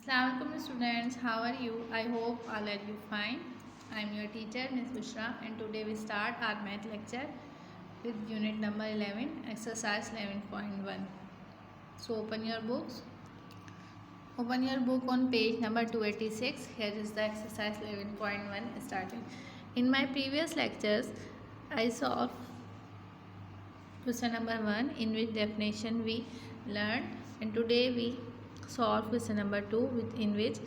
Assalamualaikum students, how are you? I hope all are you fine. I am your teacher Ms. Bushra and today we start our math lecture with unit number 11 exercise 11.1. So open your books. Open your book on page number 286. Here is the exercise 11.1 starting. In my previous lectures I solved question number 1 in which definition we learned, and today we solve question number 2 in which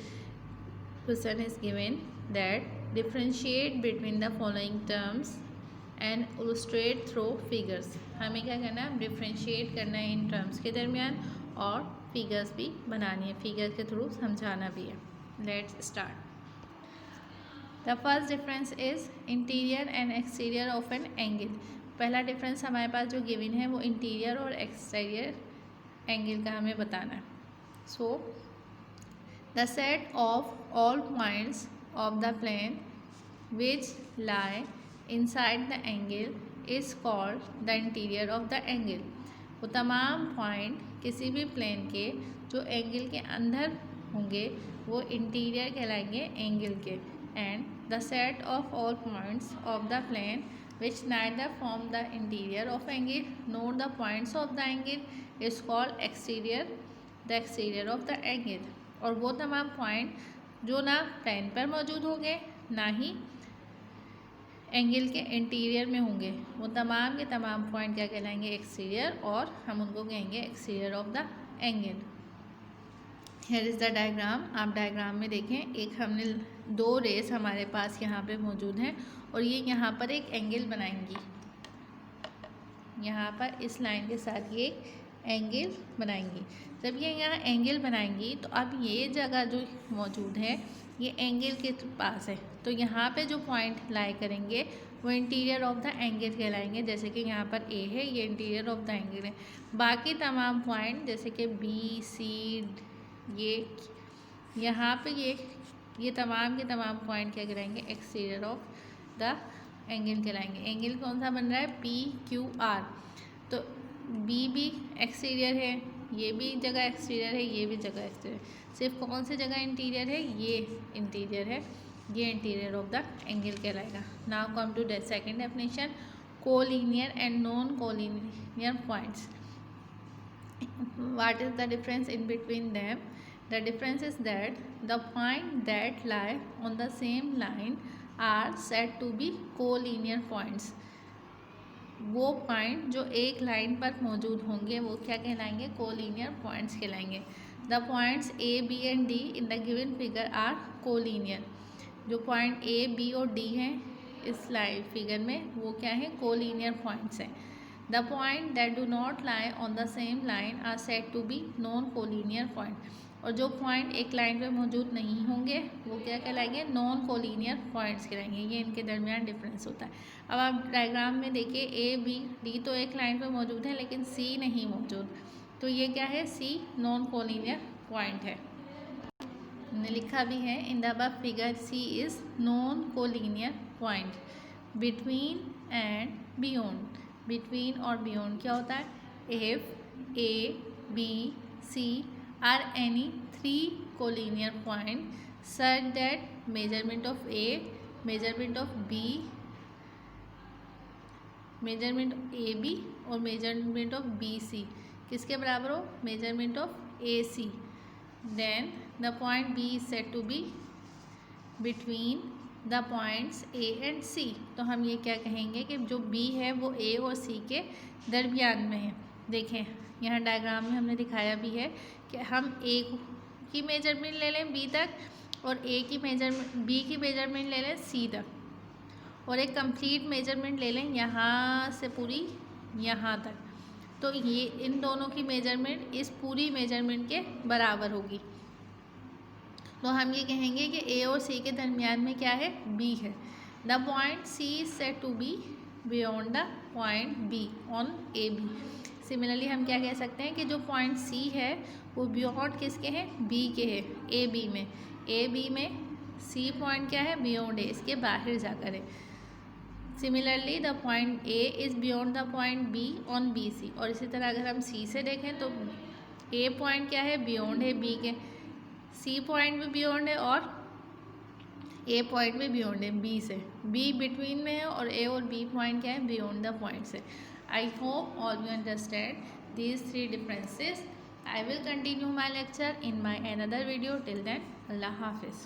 question is given that differentiate between the following terms and illustrate through figures. हमें क्या करना है, differentiate करना है in terms के दरमियान और figures भी बनानी है, फिगर के थ्रू समझाना भी है. Let's start. The first difference is interior and exterior of an angle. पहला डिफरेंस हमारे पास जो गिवन है वो इंटीरियर और एक्सटीरियर एंगल का हमें बताना है. So, the set of all points of the plane which lie inside the angle is called the interior of the angle. वो तमाम पॉइंट किसी भी प्लेन के जो एंगल के अंदर होंगे वो इंटीरियर कहलाएंगे एंगल के. And the set of all points of the plane which neither form the interior of angle nor the points of the angle is called exterior, the exterior of the angle. और वो तमाम point जो ना plane पर मौजूद होंगे ना ही angle के इंटीरियर में होंगे वो तमाम के तमाम पॉइंट क्या कहलाएंगे, एक्सटीरियर, और हम उनको कहेंगे exterior of the angle. Here is the diagram. आप डायग्राम में देखें, एक हमने दो रेस हमारे पास यहाँ पे मौजूद हैं और ये यहाँ पर एक एंगल बनाएंगी. यहाँ पर इस लाइन के साथ ये एंगल बनाएंगी. जब ये यहाँ एंगल बनाएंगी तो अब ये जगह जो मौजूद है ये एंगल के पास है, तो यहाँ पे जो पॉइंट लाई करेंगे वो इंटीरियर ऑफ द एंगल कहलाएंगे. जैसे कि यहाँ पर ए है, ये इंटीरियर ऑफ द एंगल है. बाकी तमाम पॉइंट जैसे कि बी, सी, ये यहाँ पे ये तमाम के तमाम पॉइंट क्या कहलाएंगे, एक्सटीरियर ऑफ द एंगल कहलाएंगे. एंगल कौन सा बन रहा है, पी क्यू आर. तो बी भी एक्सटीरियर है, ये भी जगह एक्सटीरियर है, ये भी जगह एक्सटीरियर. सिर्फ कौन सी जगह इंटीरियर है, ये इंटीरियर है, ये इंटीरियर ऑफ द एंगल कहलाएगा. Now come to the second definition, collinear and non collinear points. What is the difference in between them? The difference is that the points that lie on the same line are said to be collinear points. वो point जो एक line पर मौजूद होंगे वो क्या कहलाएंगे, collinear points कहलाएंगे. The points A, B and D in the given figure are collinear. जो पॉइंट ए, बी और डी हैं इस लाइन फिगर में वो क्या है, कोलिनियर पॉइंट्स हैं. The point that do not lie on the same line are said to be non-collinear point. और जो पॉइंट एक लाइन पे मौजूद नहीं होंगे वो क्या कहलाएंगे, नॉन कोलिनियर पॉइंट्स कहलाएंगे. ये इनके दरमियान डिफरेंस होता है. अब आप डायग्राम में देखिए, ए, बी, डी तो एक लाइन पे मौजूद है लेकिन सी नहीं मौजूद, तो ये क्या है, सी नॉन कोलिनियर पॉइंट है. हमने लिखा भी है in the above figure C is non collinear point. Between and beyond. Between और बियॉन्ड क्या होता है, if A, B, C are any three collinear point such that measurement of A, measurement of B, measurement A B और measurement of B C किसके बराबर हो, measurement of A C, then the point B is said to be between the points A and C. तो हम ये क्या कहेंगे कि जो बी है वो ए और सी के दरमियान में है. देखें यहाँ डायग्राम में हमने दिखाया भी है कि हम ए की मेजरमेंट ले लें बी तक और ए की मेजरमेंट, बी की मेजरमेंट ले लें सी तक, और एक कंप्लीट मेजरमेंट ले लें यहाँ से पूरी यहाँ तक. तो ये इन दोनों की मेजरमेंट इस पूरी मेजरमेंट के बराबर होगी. तो हम ये कहेंगे कि ए और सी के दरमियान में क्या है, बी है. The point C is said to be beyond the point B on A B. Similarly हम क्या कह सकते हैं कि जो पॉइंट सी है वो बियॉन्ड किसके हैं, बी के है, ए बी में. ए बी में सी पॉइंट क्या है, बियॉन्ड ए, इसके बाहर जाकर है. Similarly the point A is beyond the point B on B C. और इसी तरह अगर हम सी से देखें तो ए पॉइंट क्या है, बियॉन्ड है बी के, सी पॉइंट भी बियॉन्ड है और ए पॉइंट भी बियॉन्ड है बी से। बी बिटवीन में है और ए और बी पॉइंट क्या है, बियॉन्ड द पॉइंट से। I hope all you understand these 3 differences. I will continue my lecture in my another video. Till then, Allah Hafiz.